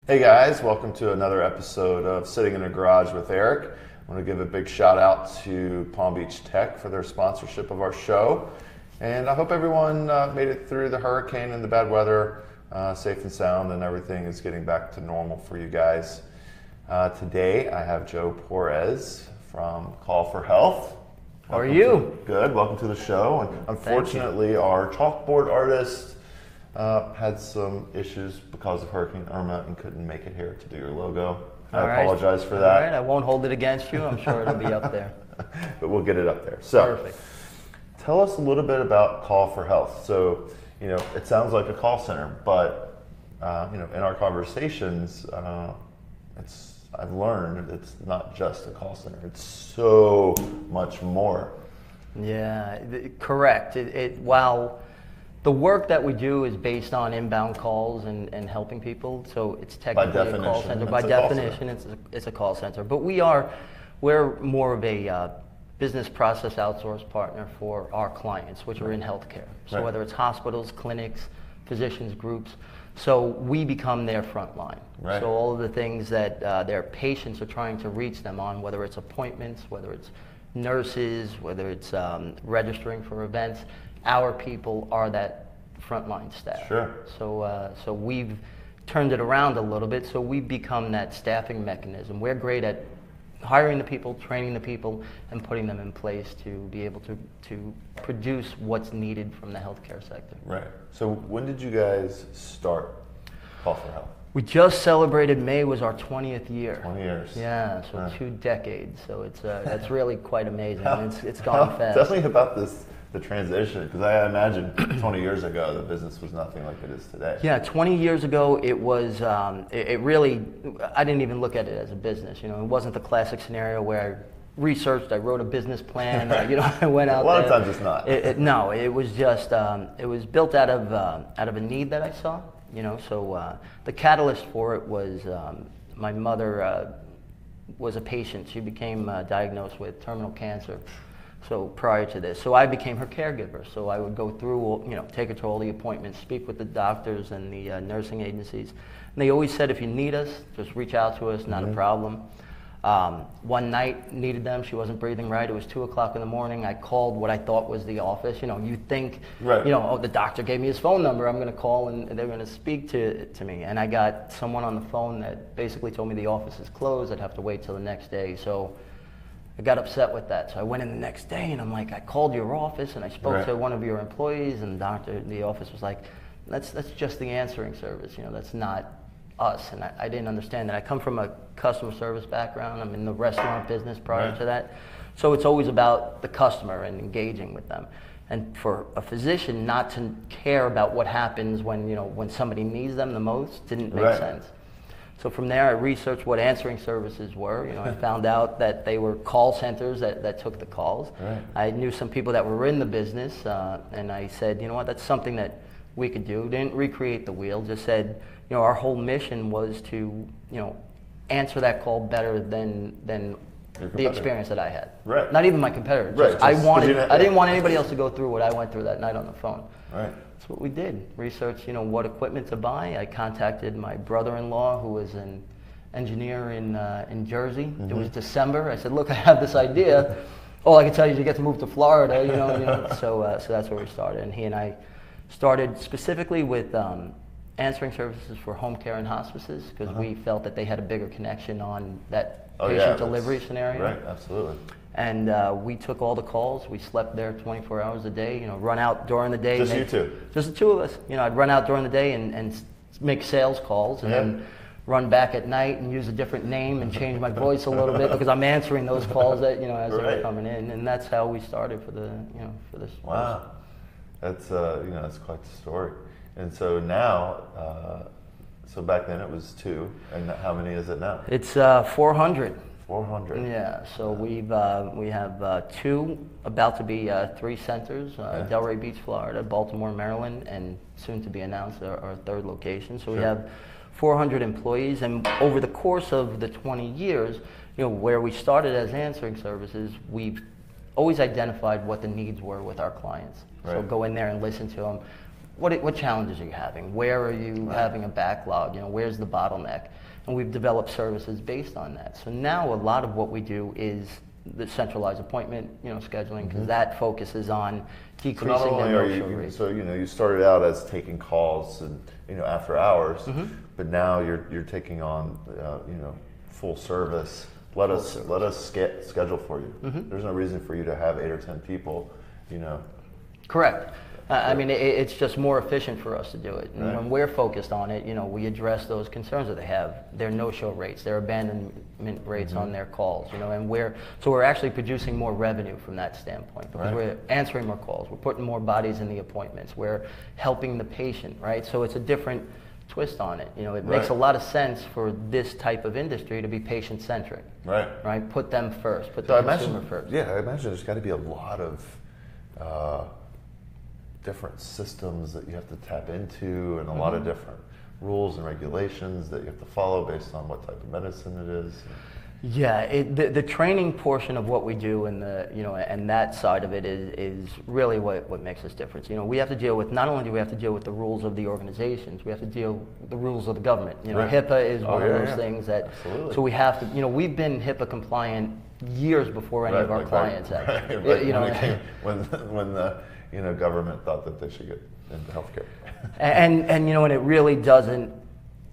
Hey guys, welcome to another episode of Sitting in a Garage with Eric. I want to give a big shout out to Palm Beach Tech for their sponsorship of our show. And I hope everyone made it through the hurricane and the bad weather safe and sound, and everything is getting back to normal for you guys. Today I have Joe Perez from Call for Health. How are you? Good, welcome to the show. And unfortunately, our chalkboard artist had some issues because of Hurricane Irma and couldn't make it here to do your logo. I apologize for that. All right, I won't hold it against you. I'm sure it'll be up there. But we'll get it up there. So, perfect. Tell us a little bit about Call for Health. So, it sounds like a call center, but in our conversations, I've learned it's not just a call center. It's so much more. Yeah, correct. While the work that we do is based on inbound calls and helping people, so it's technically a call center. By definition, it's a call center. But we're more of a business process outsource partner for our clients, which are in healthcare. So whether it's hospitals, clinics, physicians groups, so we become their front line. Right. So all of the things that their patients are trying to reach them on, whether it's appointments, whether it's nurses, whether it's registering for events, our people are that frontline staff. Sure. So we've turned it around a little bit. So we've become that staffing mechanism. We're great at hiring the people, training the people, and putting them in place to be able to produce what's needed from the healthcare sector. Right. So when did you guys start Call for Health? We just celebrated, May was our 20th year. 20 years. Yeah, so 2 decades. So it's really quite amazing. It's gone fast. Tell me about the transition, because I imagine 20 years ago the business was nothing like it is today. Yeah, 20 years ago it was, it really, I didn't even look at it as a business. It wasn't the classic scenario where I researched, I wrote a business plan, I went out there. A lot of times it's not. No, it was just, it was built out of a need that I saw. So the catalyst for it was my mother was a patient. She became diagnosed with terminal cancer. So prior to this, so I became her caregiver. So I would go through, take her to all the appointments, speak with the doctors and the nursing agencies. And they always said, if you need us, just reach out to us, not a problem. One night, needed them, she wasn't breathing right. It was 2 o'clock in the morning. I called what I thought was the office. You think, oh, the doctor gave me his phone number. I'm going to call and they're going to speak to me. And I got someone on the phone that basically told me the office is closed. I'd have to wait till the next day. So I got upset with that. So I went in the next day and I'm like, I called your office and I spoke to one of your employees, and the office was like, that's just the answering service. That's not us. And I didn't understand that. I come from a customer service background. I'm in the restaurant business prior to that. So it's always about the customer and engaging with them. And for a physician not to care about what happens when somebody needs them the most didn't make sense. So from there, I researched what answering services were. I found out that they were call centers that took the calls. Right. I knew some people that were in the business, and I said, you know what, that's something that we could do. Didn't recreate the wheel, just said, our whole mission was to, answer that call better than the experience that I had. Right. Not even my competitor. I didn't want anybody else to go through what I went through that night on the phone. Right. That's what we did. Research, what equipment to buy. I contacted my brother-in-law, who was an engineer in Jersey. Mm-hmm. It was December. I said, look, I have this idea. All I can tell you is you get to move to Florida. So that's where we started. And he and I started specifically with answering services for home care and hospices, because we felt that they had a bigger connection on that patient delivery scenario. Right, absolutely. And we took all the calls. We slept there 24 hours a day, run out during the day. Just you two? Just the two of us. I'd run out during the day and make sales calls, and then run back at night and use a different name and change my voice a little bit, because I'm answering those calls that, as they're coming in. And that's how we started for this. Wow. That's, that's quite the story. And so now, so back then it was 2, and how many is it now? It's 400. 400. Yeah, so we have 2, about to be 3 centers, Delray Beach, Florida, Baltimore, Maryland, and soon to be announced our 3rd location. So we have 400 employees, and over the course of the 20 years, where we started as answering services, we've always identified what the needs were with our clients. Right. So go in there and listen to them. what challenges are you having? Where are you having a backlog? You know, where's the bottleneck? And we've developed services based on that. So now a lot of what we do is the centralized appointment, you know, scheduling, because that focuses on decreasing So not only the are no-show you, rate. so you know, you started out as taking calls and after hours, but now you're taking on you know, full service. Let us schedule for you. There's no reason for you to have 8 or 10 people, you know. Correct. I mean, it's just more efficient for us to do it. And Right. when we're focused on it, you know, we address those concerns that they have, their no-show rates, their abandonment rates on their calls, you know, and so we're actually producing more revenue from that standpoint because we're answering more calls, we're putting more bodies in the appointments, we're helping the patient, right? So it's a different twist on it. You know, it makes a lot of sense for this type of industry to be patient-centric. Right. Right? Put them first, put So the consumer first. Yeah, I imagine there's got to be a lot of different systems that you have to tap into, and a lot of different rules and regulations that you have to follow based on what type of medicine it is. Yeah, the training portion of what we do and and that side of it is really what makes us different. You know, we have to deal with, not only do we have to deal with the rules of the organizations, we have to deal with the rules of the government. You know, HIPAA is one of those things that, Absolutely. so we have to, you know, we've been HIPAA compliant years before any of our clients actually. You know, when the government thought that they should get into healthcare. and you know, and it really doesn't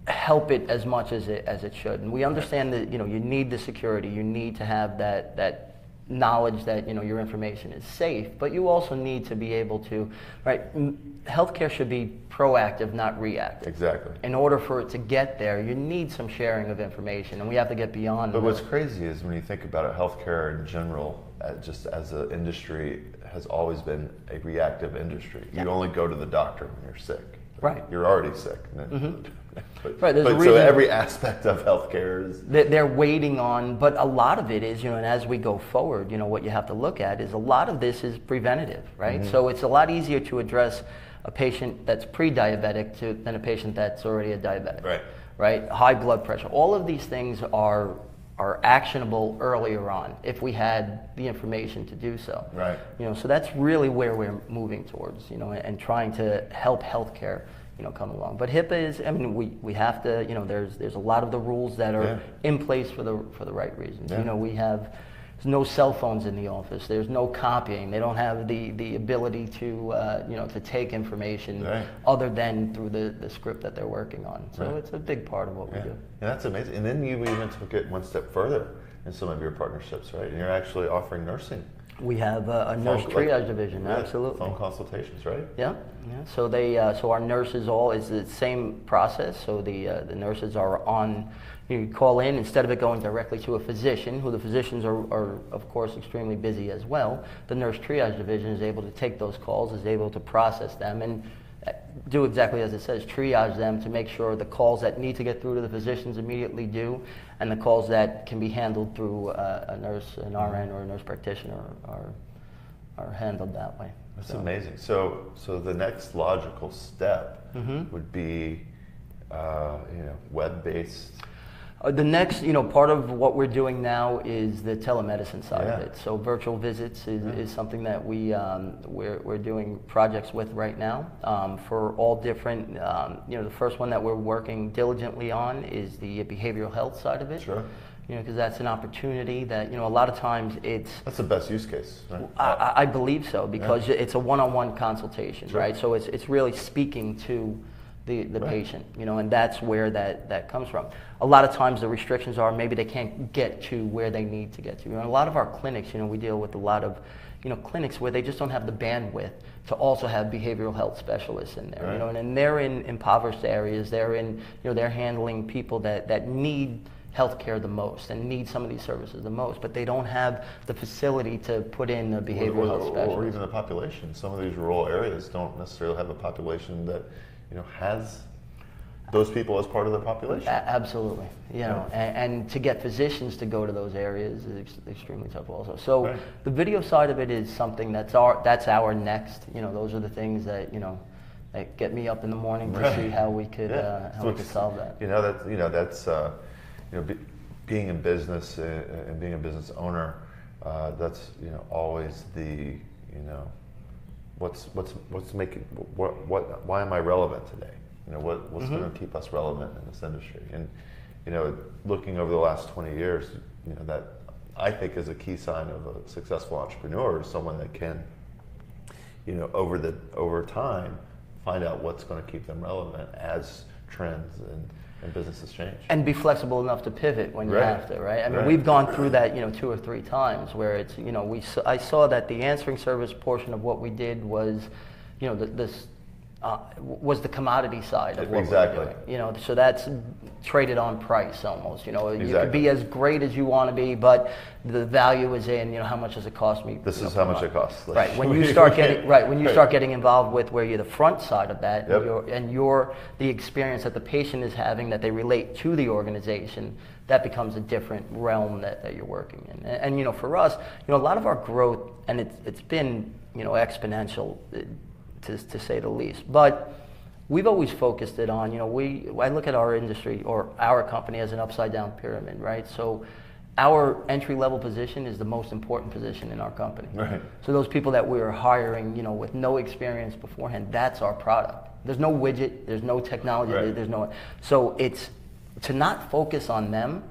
help it as much as it should. And we understand that, you know, you need the security, you need to have that knowledge that, you know, your information is safe, but you also need to be able to, right, healthcare should be proactive, not reactive. Exactly. In order for it to get there, you need some sharing of information, and we have to get beyond But that. what's crazy is when you think about it, healthcare in general, just as an industry, has always been a reactive industry. You only go to the doctor when you're sick. Right. You're already sick. Right, there's a so reason every aspect of healthcare is... They're waiting on, but a lot of it is, you know, and as we go forward, you know, what you have to look at is a lot of this is preventative, right? So it's a lot easier to address a patient that's pre-diabetic than a patient that's already a diabetic. Right. Right? High blood pressure. All of these things are actionable earlier on if we had the information to do so. Right. You know, so that's really where we're moving towards, you know, and trying to help healthcare, you know, come along. But HIPAA is, I mean, we have to, you know, there's a lot of the rules that are in place for the right reasons. You know, there's no cell phones in the office. There's no copying. They don't have the ability to, you know, to take information other than through the script that they're working on. So it's a big part of what we do. Yeah, that's amazing. And then you even took it one step further in some of your partnerships, right? And you're actually offering nursing. We have a nurse triage division, absolutely. Phone consultations, right? Yeah. So so our nurses is the same process. So the nurses are on. You call in, instead of it going directly to a physician, who the physicians are of course extremely busy as well. The nurse triage division is able to take those calls, is able to process them, and do exactly as it says, triage them to make sure the calls that need to get through to the physicians immediately do, and the calls that can be handled through a nurse, an RN or a nurse practitioner are handled that way. That's amazing. So the next logical step would be, web-based. The next, part of what we're doing now is the telemedicine side of it. So virtual visits is something that we're doing projects with right now for all different. The first one that we're working diligently on is the behavioral health side of it. Sure. Because that's an opportunity that a lot of times that's the best use case, right? I believe so, because it's a one-on-one consultation, right? So it's really speaking to the patient, and that's where that comes from. A lot of times the restrictions are maybe they can't get to where they need to get to. And a lot of our clinics, we deal with a lot of, clinics where they just don't have the bandwidth to also have behavioral health specialists in there, and they're in impoverished areas. They're in, they're handling people that need healthcare the most and need some of these services the most, but they don't have the facility to put in a behavioral health specialist. Or even the population. Some of these rural areas don't necessarily have a population that has those people as part of their population. Absolutely, and to get physicians to go to those areas is extremely tough also. So the video side of it is something that's our next. Those are the things that that get me up in the morning to see how we could we could solve that. That's being in business and being a business owner. That's always the what's making why am I relevant today? What's going to keep us relevant in this industry? And looking over the last 20 years, that I think is a key sign of a successful entrepreneur is someone that can, over time, find out what's going to keep them relevant as trends and businesses change. And be flexible enough to pivot when you Right. have to, right? I mean, Right. we've gone through that, 2 or 3 times where it's, I saw that the answering service portion of what we did was, was the commodity side of what Exactly. we were doing. So that's traded on price almost. You could Exactly. be as great as you want to be, but the value is in, how much does it cost me? This is how much it costs. Like, Right. When you start getting start getting involved with where you're the front side of that, Yep. and you're the experience that the patient is having that they relate to the organization, that becomes a different realm that you're working in. And for us, a lot of our growth, and it's been exponential, to say the least. But we've always focused it on, I look at our industry or our company as an upside down pyramid, right? So our entry level position is the most important position in our company. Right. So those people that we are hiring, with no experience beforehand, that's our product. There's no widget, there's no technology, Right. there's no, so it's, to not focus on them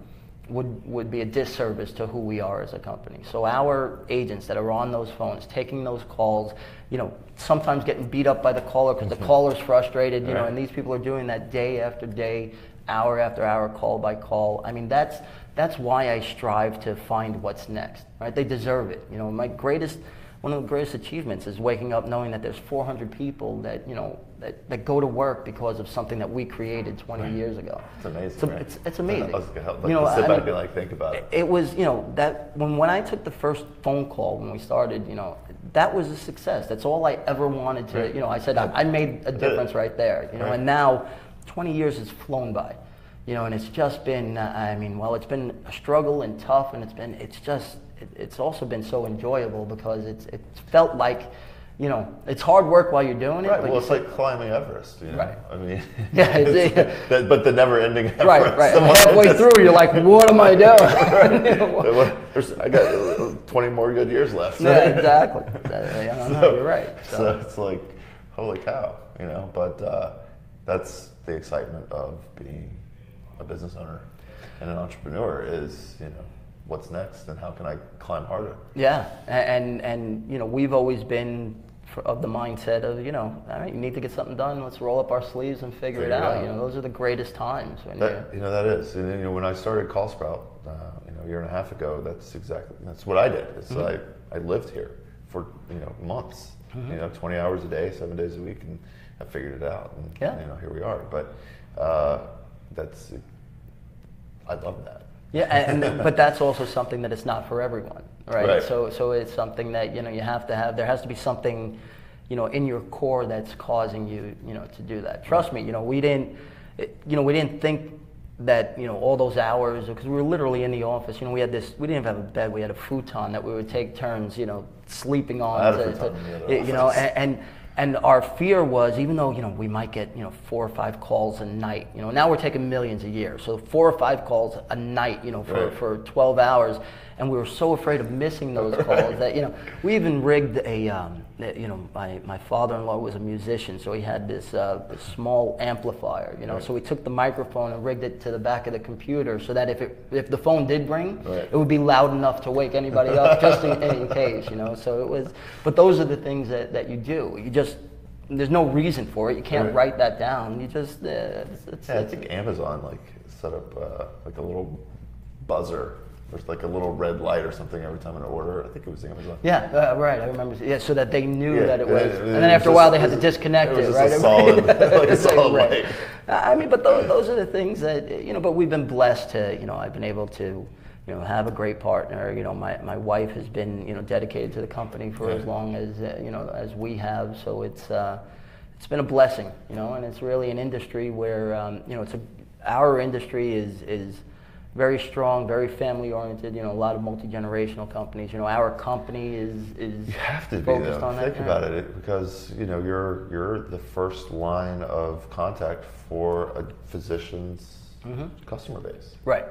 would be a disservice to who we are as a company. So our agents that are on those phones, taking those calls, sometimes getting beat up by the caller because the caller's frustrated, Right. and these people are doing that day after day, hour after hour, call by call. I mean, that's why I strive to find what's next, right? They deserve it. One of the greatest achievements is waking up knowing that there's 400 people that that go to work because of something that we created 20 years ago. It's amazing. So right? it's amazing. I was gonna help, to sit back and think about it. It was, that when I took the first phone call when we started, that was a success. That's all I ever wanted to. Right. I said I made a difference right there. Right. And now 20 years has flown by. And it's just been. It's been a struggle and tough, and it's also been so enjoyable because it's felt like, it's hard work while you're doing it. Right. But Well, it's like climbing Everest. Right. I mean, Yeah. but the never-ending Everest. Right. And halfway through, you're like, what am I doing? I got 20 more good years left. Yeah, exactly. I don't know, you're right. So it's like, holy cow, But that's the excitement of being a business owner and an entrepreneur is, what's next and how can I climb harder? Yeah, and we've always been of the mindset of, all right, you need to get something done, let's roll up our sleeves and figure it out. Those are the greatest times. That is. And when I started Call Sprout, a year and a half ago, that's what I did. I lived here for, months, 20 hours a day, 7 days a week, and I figured it out. And, here we are. But I love that. Yeah, but that's also something that it's not for everyone, right? Right. So it's something that, you have to have, there has to be something, in your core that's causing you, to do that. Trust me, we didn't think that, all those hours, because we were literally in the office, we didn't have a bed, we had a futon that we would take turns, sleeping on. I had a futon in the office. And our fear was, even though, we might get, 4 or 5 calls a night, now we're taking millions a year. So 4 or 5 calls a night, for 12 hours. And we were so afraid of missing those calls that, we even rigged my father-in-law was a musician, so he had this small amplifier, so we took the microphone and rigged it to the back of the computer so that if the phone did ring, it would be loud enough to wake anybody up just in case, so it was, but those are the things that you do. There's no reason for it. You can't write that down. You just, I think Amazon set up like a little buzzer. There's like a little red light or something every time an order. I think it was Amazon. Yeah, right. I remember. Yeah, so that they knew that it was. And then after a while, they had to disconnect it, right? A solid, like a solid light. But those are the things that But we've been blessed to. I've been able to, have a great partner. My wife has been, dedicated to the company for as long as as we have. So it's been a blessing, and it's really an industry where our industry is very strong, very family-oriented. A lot of multi-generational companies. Our company is you have to focused be, on that. Think about it, because you're the first line of contact for a physician's customer base. Right.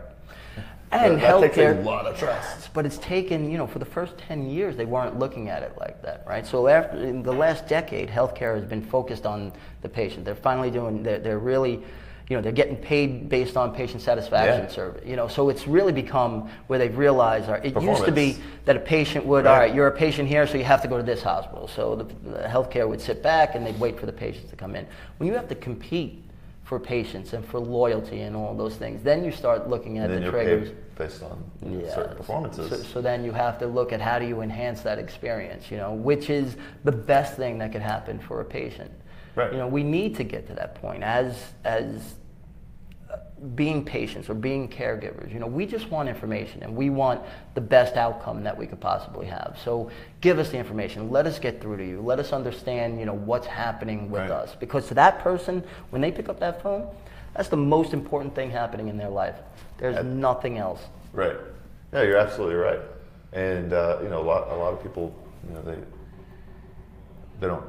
And that takes healthcare, a lot of trust. but it's taken, for the first 10 years, they weren't looking at it like that, right? So in the last decade, healthcare has been focused on the patient. They're finally they're really, they're getting paid based on patient satisfaction survey, so it's really become where they've realized, it used to be that a patient would, all right, you're a patient here, so you have to go to this hospital. So the healthcare would sit back and they'd wait for the patients to come in. When you have to compete for patients and for loyalty and all those things, then you start looking at the triggers based on certain performances. So then you have to look at how do you enhance that experience, which is the best thing that could happen for a patient. Right. We need to get to that point as being patients or being caregivers. We just want information and we want the best outcome that we could possibly have. So give us the information. Let us get through to you. Let us understand, what's happening with us. Because to that person, when they pick up that phone, that's the most important thing happening in their life. There's nothing else. Right. Yeah, you're absolutely right. And a lot of people, they don't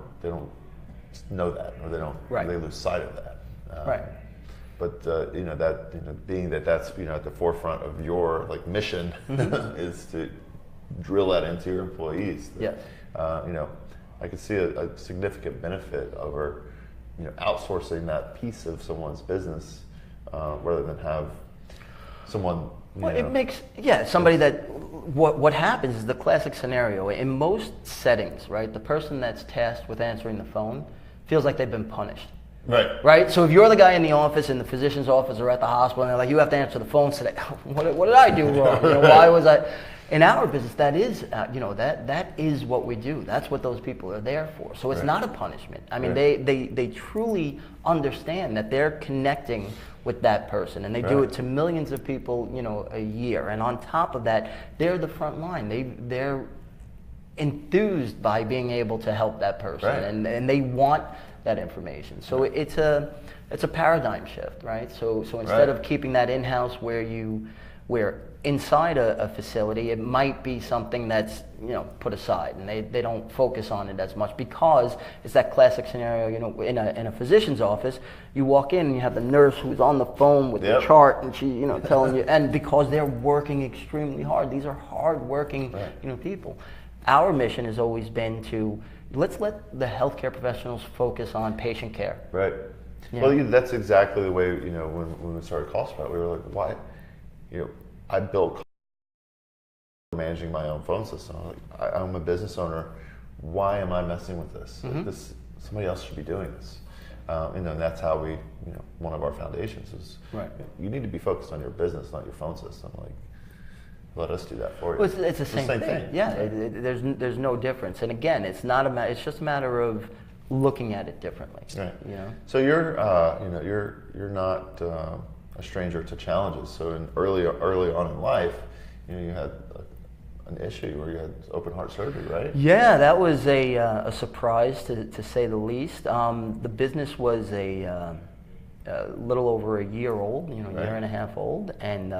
know that, or they lose sight of that. Right. But being that's at the forefront of your mission is to drill that into your employees. Yes. I could see a significant benefit over outsourcing that piece of someone's business rather than have someone. It makes somebody that what happens is the classic scenario in most settings, right? The person that's tasked with answering the phone feels like they've been punished. Right. So if you're the guy in the office, in the physician's office, or at the hospital, and they're like, you have to answer the phone today. What did I do wrong? Why was I? In our business, that is, that is what we do. That's what those people are there for. So it's not a punishment. I mean, they truly understand that they're connecting with that person, and they do it to millions of people, a year. And on top of that, they're the front line. They're enthused by being able to help that person, and they want that information. So it's a paradigm shift, right? So instead of keeping that in-house where inside a facility, it might be something that's put aside, and they don't focus on it as much, because it's that classic scenario. In a physician's office, you walk in and you have the nurse who's on the phone with the chart, and she telling you, and because they're working extremely hard, these are hard-working people. Our mission has always been to let's let the healthcare professionals focus on patient care. Right. Well, that's exactly the way, when we started CallSprout, we were like, why? I built managing my own phone system. I'm a business owner. Why am I messing with this? Somebody else should be doing this. And that's how we, one of our foundations is, you need to be focused on your business, not your phone system. Let us do that for you. Well, it's the same thing. Yeah, there's no difference. And again, it's not it's just a matter of looking at it differently. Right. So you're not a stranger to challenges. So early on in life, you had an issue where you had open heart surgery, right? Yeah, that was a surprise to say the least. The business was a little over a year old, year and a half old, and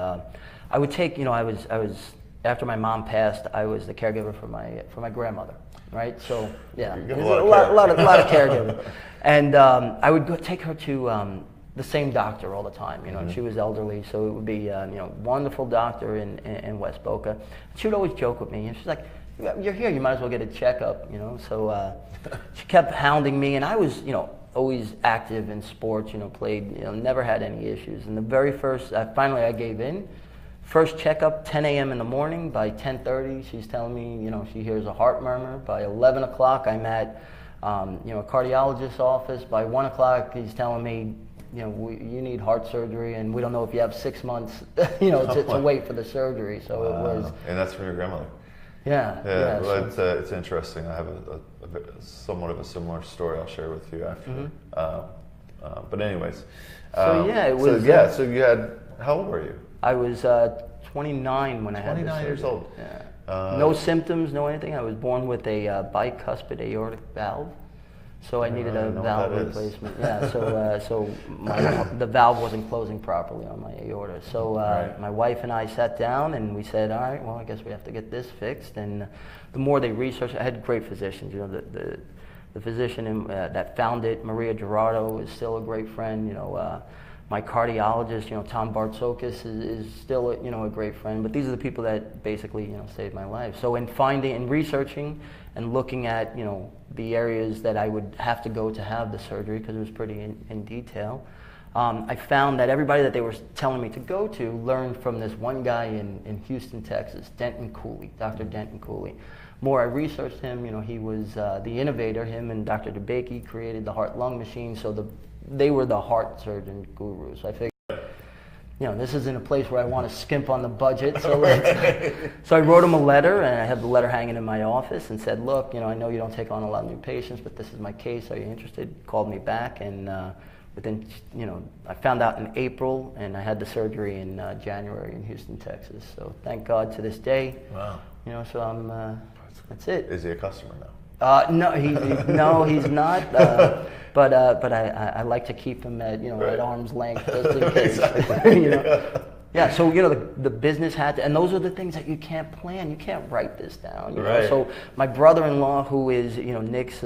I would take, I was after my mom passed, I was the caregiver for my grandmother, right? So there's a lot of caregiving, and I would go take her to the same doctor all the time. She was elderly, so it would be wonderful doctor in West Boca. She would always joke with me, and she's like, "You're here, you might as well get a checkup," So she kept hounding me, and I was, always active in sports, played, never had any issues. And the very first, finally I gave in. First checkup, 10 a.m. in the morning. By 10:30, she's telling me, she hears a heart murmur. By 11 o'clock, I'm at, a cardiologist's office. By 1 o'clock, he's telling me, you need heart surgery, and we don't know if you have 6 months, to wait for the surgery. So it was. And that's from your grandmother. Yeah. Well, it's interesting. I have a somewhat of a similar story I'll share with you after. But anyways. It was. So you had. How old were you? I was 29 when I had this surgery. 29 years old. Yeah. No symptoms, no anything. I was born with a bicuspid aortic valve, so I needed a valve replacement. Yeah, so the valve wasn't closing properly on my aorta. So my wife and I sat down and we said, all right, well, I guess we have to get this fixed. And the more they researched, I had great physicians. The physician that found it, Maria Gerardo, is still a great friend. My cardiologist, Tom Bartsokis, is still, a great friend. But these are the people that basically, saved my life. So in finding and researching and looking at, the areas that I would have to go to have the surgery, because it was pretty in detail, I found that everybody that they were telling me to go to learned from this one guy in Houston, Texas, Denton Cooley, Dr. Denton Cooley. More I researched him, he was the innovator. Him and Dr. DeBakey created the heart-lung machine, so they were the heart surgeon gurus. So I figured, this isn't a place where I want to skimp on the budget. So so I wrote him a letter, and I have the letter hanging in my office, and said, look, I know you don't take on a lot of new patients, but this is my case. Are you interested? Called me back, and within, I found out in April, and I had the surgery in January in Houston, Texas. So thank God to this day. Wow. So I'm, that's it. Is he a customer now? No, he's not. But I like to keep him at at arm's length just in case. Yeah. So the business had to, and those are the things that you can't plan. You can't write this down. Right. So my brother-in-law, who is Nick's,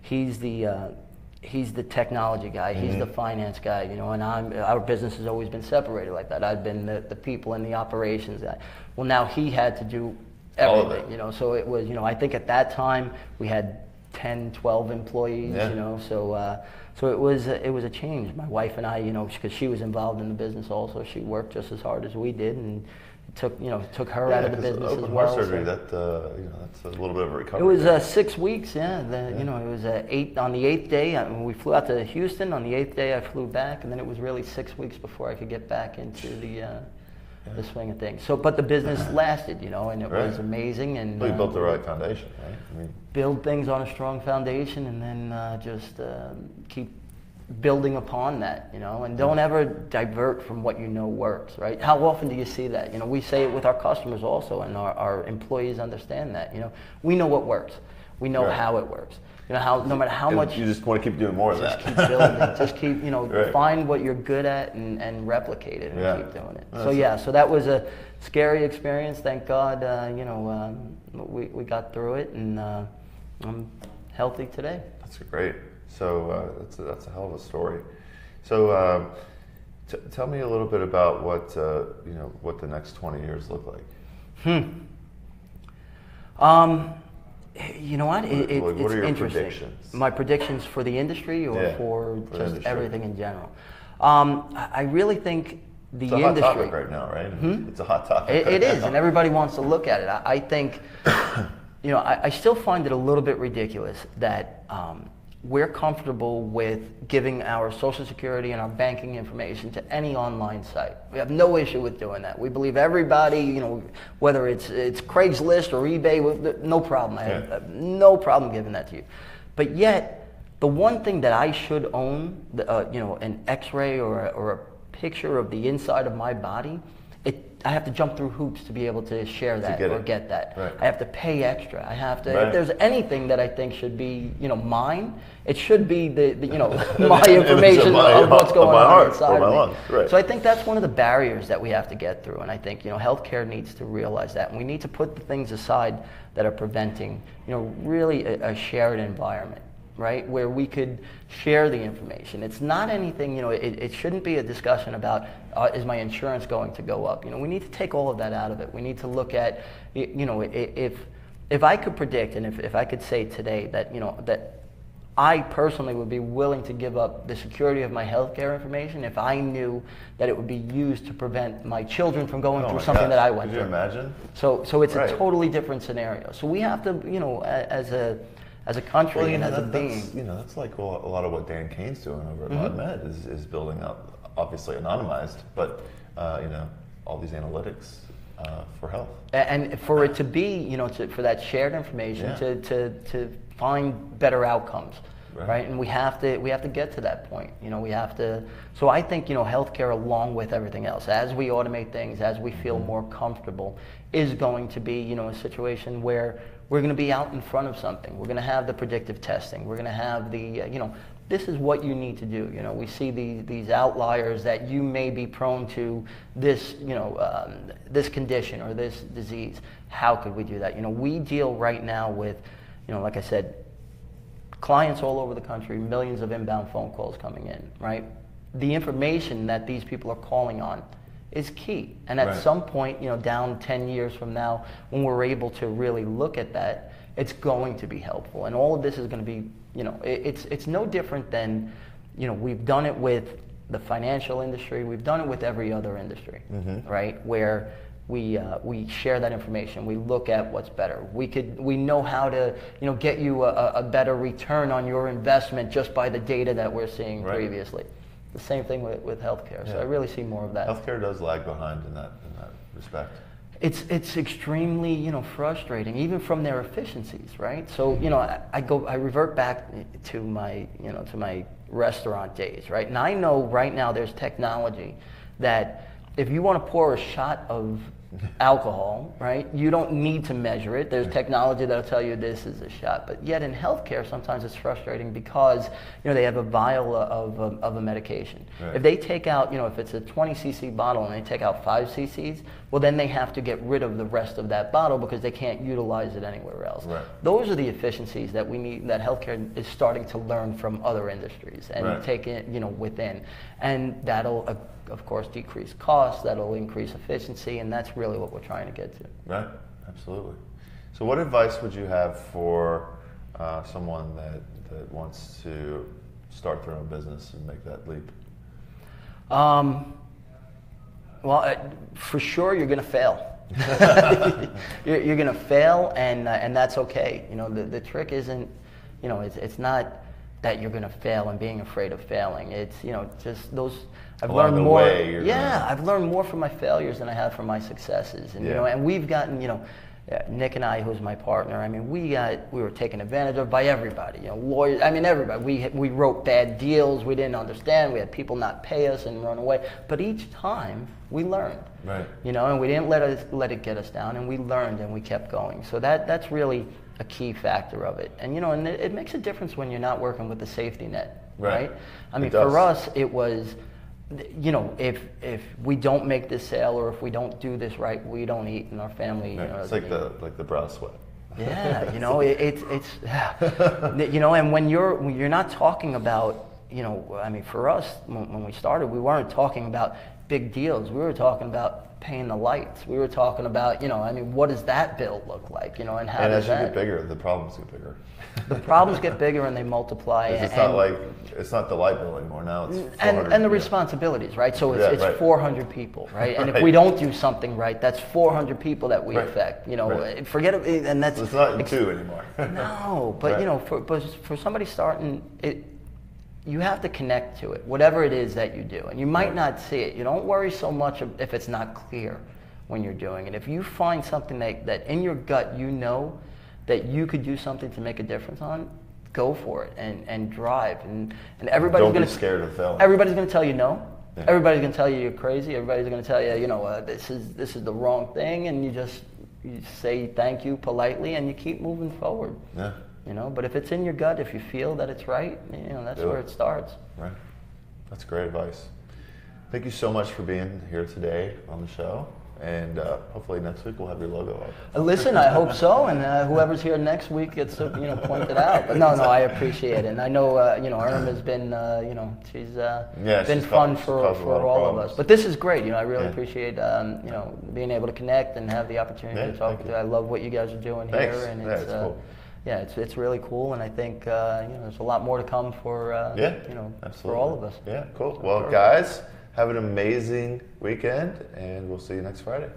he's the technology guy. He's the finance guy. And our business has always been separated like that. I've been the people in the operations guy. Well, now he had to do everything. So it was I think at that time we had 10, 12 employees. So it was a change. My wife and I, because she was involved in the business also, she worked just as hard as we did, and it took her out of the business as well. Heart surgery, that's a little bit of a recovery. It was 6 weeks. It was on the 8th day. We flew out to Houston. On the 8th day, I flew back, and then it was really 6 weeks before I could get back into the swing of things. So, but the business lasted, and it was amazing. And you built the right foundation, right? Build things on a strong foundation, and then just keep building upon that, and don't ever divert from what works, right? How often do you see that? We say it with our customers also, and our employees understand that. We know what works. We know how it works. No matter how much you just want to keep doing more of that. Keep building. Just keep, find what you're good at and replicate it and keep doing it. So that was a scary experience. Thank God, we got through it, and I'm healthy today. That's great. So that's a hell of a story. So tell me a little bit about what what the next 20 years look like. You know what? It's what are your interesting. predictions? My predictions for the industry, or for just industry. Everything in general. I really think the industry. It's a hot topic right now, right? It's a hot topic. It is, and everybody wants to look at it. I think, I still find it a little bit ridiculous that we're comfortable with giving our Social Security and our banking information to any online site. We have no issue with doing that. We believe everybody, whether it's Craigslist or eBay, no problem. I have no problem giving that to you. But yet, the one thing that I should own, an X-ray or a picture of the inside of my body, I have to jump through hoops to be able to share that or get that. Right. I have to pay extra. I have to. If there's anything that I think should be, mine, it should be the my information of what's going on inside of me. Right. So I think that's one of the barriers that we have to get through, and I think healthcare needs to realize that, and we need to put the things aside that are preventing, really a shared environment. Right, where we could share the information. It's not anything, it shouldn't be a discussion about is my insurance going to go up. We need to take all of that out of it. We need to look at, if I could predict, and if I could say today that, that I personally would be willing to give up the security of my healthcare information if I knew that it would be used to prevent my children from going through something that I went through. Could you imagine? So it's a totally different scenario. So we have to, as a country and as a being. That's like a lot of what Dan Kane's doing over at MedMed is building up, obviously anonymized, but all these analytics for health. And for it to be, for that shared information to find better outcomes, right? And we have to get to that point. We have to. So I think healthcare, along with everything else, as we automate things, as we feel more comfortable, is going to be a situation where we're going to be out in front of something. We're going to have the predictive testing. We're going to have the, this is what you need to do. We see these outliers that you may be prone to this, this condition or this disease. How could we do that? We deal right now with, like I said, clients all over the country, millions of inbound phone calls coming in, right? the information that these people are calling on is key. And at some point, down 10 years from now, when we're able to really look at that, it's going to be helpful. And all of this is going to be, it's no different than, we've done it with the financial industry, we've done it with every other industry, right? Where we share that information, we look at what's better. We know how to, get you a better return on your investment just by the data that we're seeing previously. The same thing with healthcare. So I really see more of that. Healthcare does lag behind in that respect. It's extremely frustrating, even from their efficiencies, right? So I revert back to my to my restaurant days, right? And I know right now there's technology that if you want to pour a shot of alcohol, right, you don't need to measure it. There's technology that'll tell you this is a shot. But yet in healthcare, sometimes it's frustrating because they have a vial of a medication. If they take out, if it's a 20 cc bottle and they take out 5 cc's, well then they have to get rid of the rest of that bottle because they can't utilize it anywhere else. Those are the efficiencies that we need, that healthcare is starting to learn from other industries and take it, within, and that'll of course decrease costs, that'll increase efficiency, and that's really what we're trying to get to. Right, absolutely. So what advice would you have for someone that wants to start their own business and make that leap? Well, for sure you're going to fail. You're going to fail, and that's okay. The trick isn't, it's not that you're going to fail and being afraid of failing. It's just those. I've learned more. I've learned more from my failures than I have from my successes. And and we've gotten Nick and I, who's my partner, I mean, we were taken advantage of by everybody. Lawyers, I mean, everybody. We wrote bad deals we didn't understand. We had people not pay us and run away. But each time we learned. Right. And we didn't let it get us down, and we learned and we kept going. So that's really a key factor of it. And and it makes a difference when you're not working with the safety net. Right. I mean, for us, it was, if we don't make this sale or if we don't do this right, we don't eat in our family. It's like the brow sweat. Yeah, and when you're not talking about, I mean, for us, when we started, we weren't talking about big deals. We were talking about paying the lights. We were talking about, I mean, what does that bill look like, and how and does as you get bigger, the problems get bigger. The problems get bigger and they multiply. It's not the light bill anymore now. It's 400, and the responsibilities, right? So it's 400 400 people, right? And if we don't do something right, that's 400 people that we affect. Forget it, and that's. So it's not 2 anymore. No, but for somebody starting it. You have to connect to it, whatever it is that you do. And you might not see it. You don't worry so much if it's not clear when you're doing it. If you find something that in your gut that you could do something to make a difference on, go for it and drive. And everybody's going to... Don't be scared of failing. Everybody's going to tell you no. Yeah. Everybody's going to tell you you're crazy. Everybody's going to tell you, this is the wrong thing. And you say thank you politely and you keep moving forward. Yeah. But if it's in your gut, if you feel that it's right, that's where it starts. Right. That's great advice. Thank you so much for being here today on the show. And hopefully next week we'll have your logo up. Listen, I hope so. And whoever's here next week gets pointed out. But no, I appreciate it. And I know, Irma's been, she's been fun for all of us. But this is great. I really appreciate, being able to connect and have the opportunity to talk with you. I love what you guys are doing here. And it's cool. Yeah, it's really cool, and I think there's a lot more to come for for all of us. Yeah, cool. Well, guys, have an amazing weekend, and we'll see you next Friday.